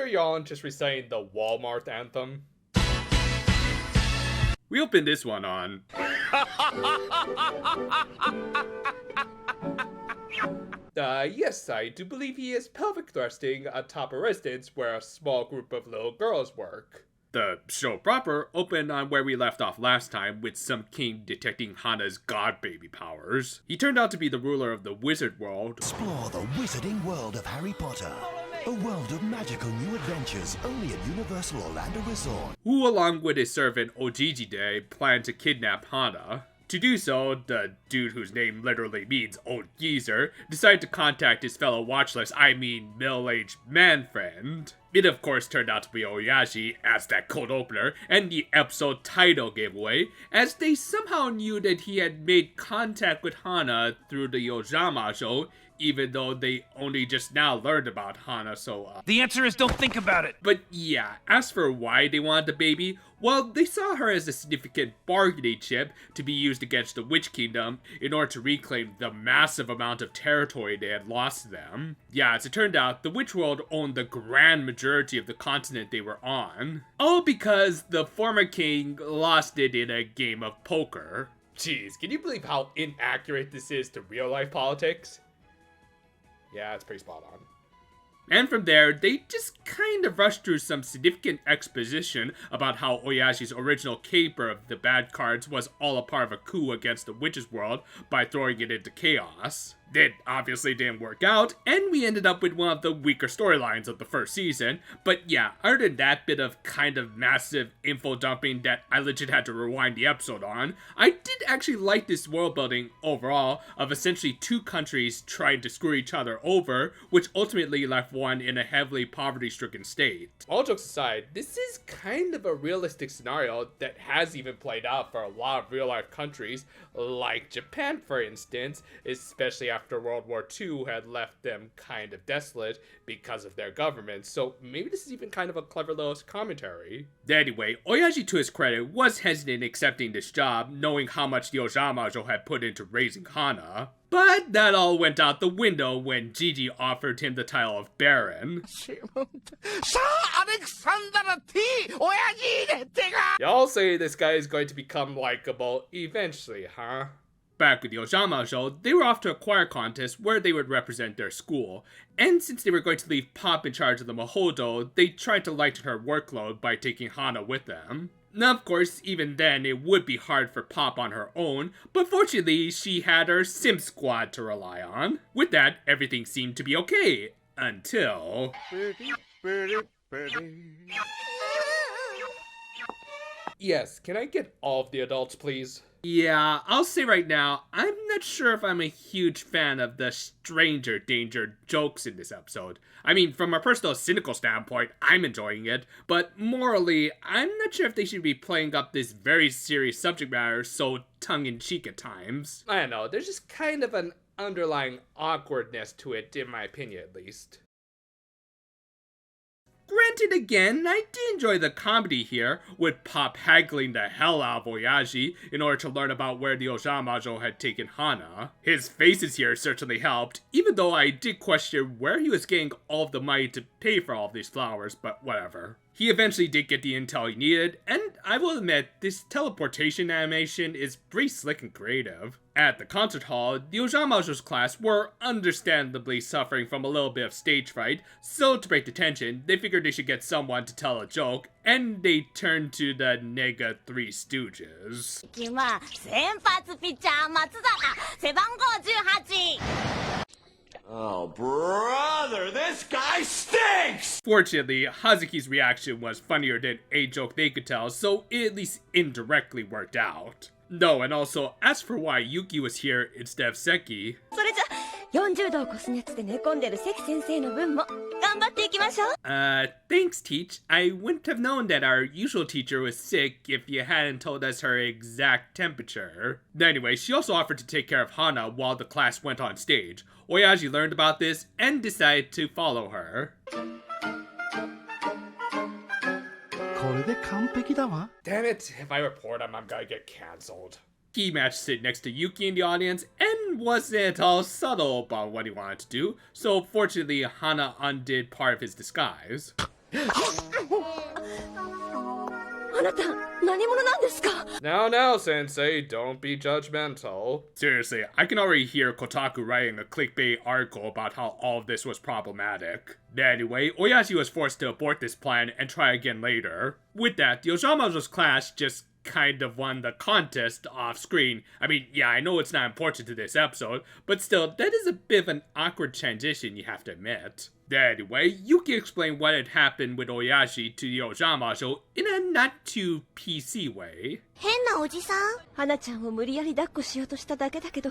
sure y'all aren't just reciting the Walmart anthem? We opened this one on... Yes, I do believe he is pelvic thrusting atop a residence where a small group of little girls work. The show proper opened on where we left off last time, with some king detecting Hana's god baby powers. He turned out to be the ruler of the wizard world. Explore the wizarding world of Harry Potter. A world of magical new adventures only at Universal Orlando Resort. Who, along with his servant Ojamajo, planned to kidnap Hana. To do so, the dude whose name literally means old geezer decided to contact his fellow middle-aged man friend. It of course turned out to be Oyashi as that cold opener and the episode title gave away, as they somehow knew that he had made contact with Hana through the Ojamajo, even though they only just now learned about Hana, The answer is don't think about it! But yeah, as for why they wanted the baby, well, they saw her as a significant bargaining chip to be used against the Witch Kingdom in order to reclaim the massive amount of territory they had lost to them. Yeah, as it turned out, the Witch World owned the grand majority of the continent they were on. All because the former king lost it in a game of poker. Jeez, can you believe how inaccurate this is to real-life politics? Yeah, it's pretty spot on. And from there, they just kind of rushed through some significant exposition about how Oyashi's original caper of the bad cards was all a part of a coup against the witch's world by throwing it into chaos. That obviously didn't work out, and we ended up with one of the weaker storylines of the first season. But yeah, other than that bit of kind of massive info dumping that I legit had to rewind the episode on, I did actually like this world building overall of essentially two countries trying to screw each other over, which ultimately left one in a heavily poverty-stricken state. All jokes aside, this is kind of a realistic scenario that has even played out for a lot of real-life countries, like Japan for instance, especially after World War II had left them kind of desolate because of their government, so maybe this is even kind of a clever little commentary. Anyway, Oyashi, to his credit, was hesitant accepting this job, knowing how much the Ojamajo had put into raising Hana. But that all went out the window when Gigi offered him the title of Baron. Y'all say this guy is going to become likable eventually, huh? Back with the Ojamajo, they were off to a choir contest where they would represent their school, and since they were going to leave Pop in charge of the Mahodo, they tried to lighten her workload by taking Hana with them. Now, of course, even then, it would be hard for Pop on her own, but fortunately, she had her Sim Squad to rely on. With that, everything seemed to be okay, until... Yes, can I get all of the adults, please? Yeah, I'll say right now, I'm not sure if I'm a huge fan of the stranger danger jokes in this episode. I mean, from a personal cynical standpoint, I'm enjoying it, but morally, I'm not sure if they should be playing up this very serious subject matter so tongue-in-cheek at times. I don't know, there's just kind of an underlying awkwardness to it, in my opinion at least. Granted, again, I did enjoy the comedy here, with Pop haggling the hell out of Oyashi in order to learn about where the Ojamajo had taken Hana. His faces here certainly helped, even though I did question where he was getting all of the money to pay for all of these flowers, but whatever. He eventually did get the intel he needed, and I will admit, this teleportation animation is pretty slick and creative. At the concert hall, the Ojamajo's class were understandably suffering from a little bit of stage fright, so to break the tension, they figured they should get someone to tell a joke, and they turned to the Nega Three Stooges. Oh, brother, this guy stinks! Fortunately, Hazuki's reaction was funnier than a joke they could tell, so it at least indirectly worked out. No, and also, as for why Yuki was here instead of Seki... thanks, Teach. I wouldn't have known that our usual teacher was sick if you hadn't told us her exact temperature. Anyway, she also offered to take care of Hana while the class went on stage. Oyashi learned about this and decided to follow her. Damn it, if I report him, I'm gonna get cancelled. He matched sit next to Yuki in the audience and wasn't at all subtle about what he wanted to do, so fortunately Hana undid part of his disguise. Now, Sensei, don't be judgmental. Seriously, I can already hear Kotaku writing a clickbait article about how all of this was problematic. Anyway, Oyashi was forced to abort this plan and try again later. With that, the Ojamajo's class just kind of won the contest off screen. I mean, yeah, I know it's not important to this episode, but still, that is a bit of an awkward transition, you have to admit. Anyway, Yuki explained what had happened with Oyashi to the Ojamajo in a not too PC way. 変なおじさん花ちゃんを無理やり抱っこしようとしただけだけど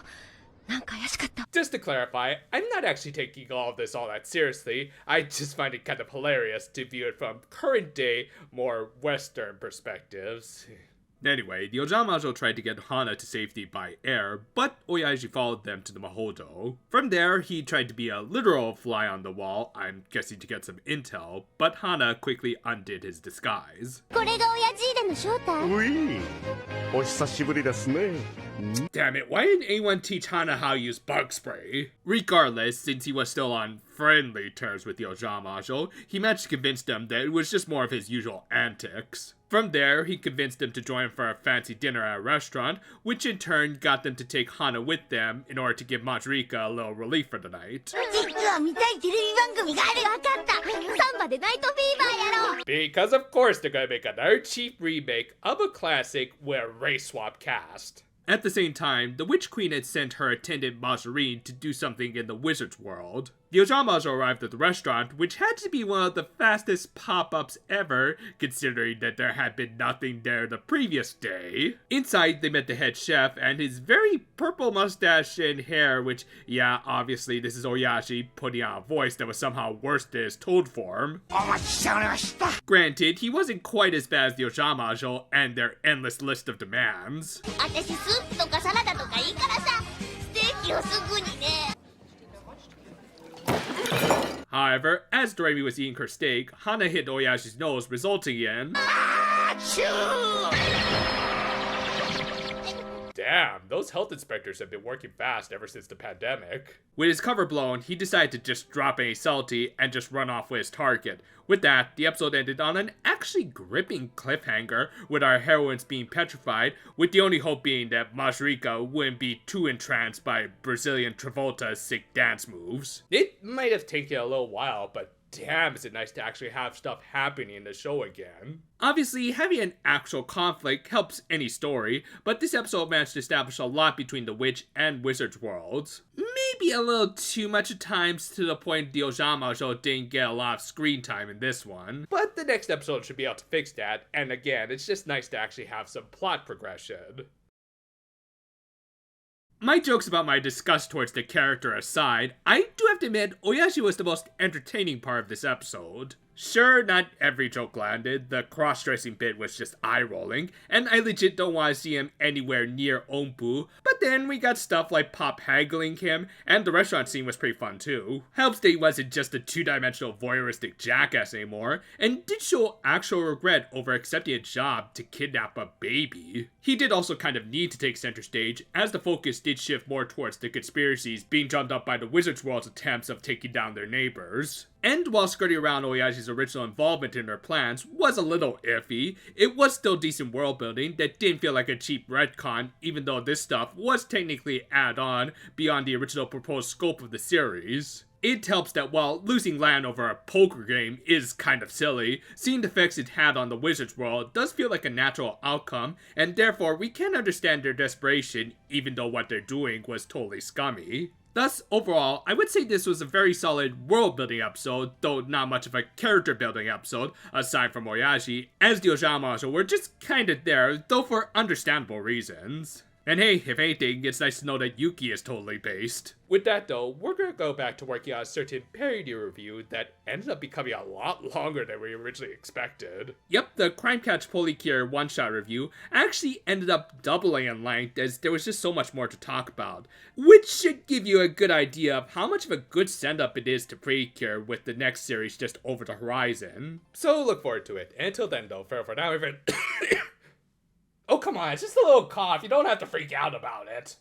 なんか怪しかった Just to clarify, I'm not actually taking all of this all that seriously. I just find it kind of hilarious to view it from current day, more Western perspectives. Anyway, the Ojamajo tried to get Hana to safety by air, but Oyashi followed them to the Mahodo. From there, he tried to be a literal fly on the wall, I'm guessing to get some intel, but Hana quickly undid his disguise. これが親父での正体 Oui. お久しぶりですね。 Damn it, why didn't anyone teach Hana how to use bug spray? Regardless, since he was still on friendly terms with the Ojamajo, he managed to convince them that it was just more of his usual antics. From there, he convinced them to join for a fancy dinner at a restaurant, which in turn got them to take Hana with them in order to give Majurika a little relief for the night. 実は見たいテレビ番組があるわかったサンバでナイトフィーバーやろう Because of course they're gonna make another cheap remake of a classic with a race swap cast. At the same time, the Witch Queen had sent her attendant Majorine to do something in the wizard's world. The Ojamajo arrived at the restaurant, which had to be one of the fastest pop-ups ever, considering that there had been nothing there the previous day. Inside, they met the head chef and his very purple mustache and hair, which, yeah, obviously this is Oyashi putting on a voice that was somehow worse than his toad form. Granted, he wasn't quite as bad as the Ojamajo and their endless list of demands. 私スープとかサラダとかいいからさステーキをすぐにね However, as Doremi was eating her steak, Hana hit Oyashi's nose, resulting in... Damn, those health inspectors have been working fast ever since the pandemic. With his cover blown, he decided to just drop any subtlety and just run off with his target. With that, the episode ended on an actually gripping cliffhanger, with our heroines being petrified, with the only hope being that Majurika wouldn't be too entranced by Brazilian Travolta's sick dance moves. It might have taken a little while, but damn, is it nice to actually have stuff happening in the show again. Obviously, having an actual conflict helps any story, but this episode managed to establish a lot between the witch and wizard's worlds. Maybe a little too much at times, to the point the Ojamajo didn't get a lot of screen time in this one. But the next episode should be able to fix that, and again, it's just nice to actually have some plot progression. My jokes about my disgust towards the character aside, I do have to admit, Oyashi was the most entertaining part of this episode. Sure, not every joke landed, the cross-dressing bit was just eye-rolling, and I legit don't want to see him anywhere near Ompu, but then we got stuff like Pop haggling him, and the restaurant scene was pretty fun too. Helps that he wasn't just a two-dimensional voyeuristic jackass anymore, and did show actual regret over accepting a job to kidnap a baby. He did also kind of need to take center stage, as the focus did shift more towards the conspiracies being drummed up by the Wizard's World's attempts of taking down their neighbors. And while skirting around Oyashi's original involvement in her plans was a little iffy, it was still decent world building that didn't feel like a cheap retcon, even though this stuff was technically add on beyond the original proposed scope of the series. It helps that while losing land over a poker game is kind of silly, seeing the effects it had on the Wizard's World does feel like a natural outcome, and therefore we can understand their desperation even though what they're doing was totally scummy. Thus, overall, I would say this was a very solid world-building episode, though not much of a character-building episode, aside from Oyashi, as the Ojamajo were just kinda there, though for understandable reasons. And hey, if anything, it's nice to know that Yuki is totally based. With that though, we're gonna go back to working on a certain parody review that ended up becoming a lot longer than we originally expected. Yep, the Crime Catch Policure one-shot review actually ended up doubling in length as there was just so much more to talk about, which should give you a good idea of how much of a good send-up it is to Policure with the next series just over the horizon. So look forward to it. And until then though, for now, even Oh come on, it's just a little cough, you don't have to freak out about it.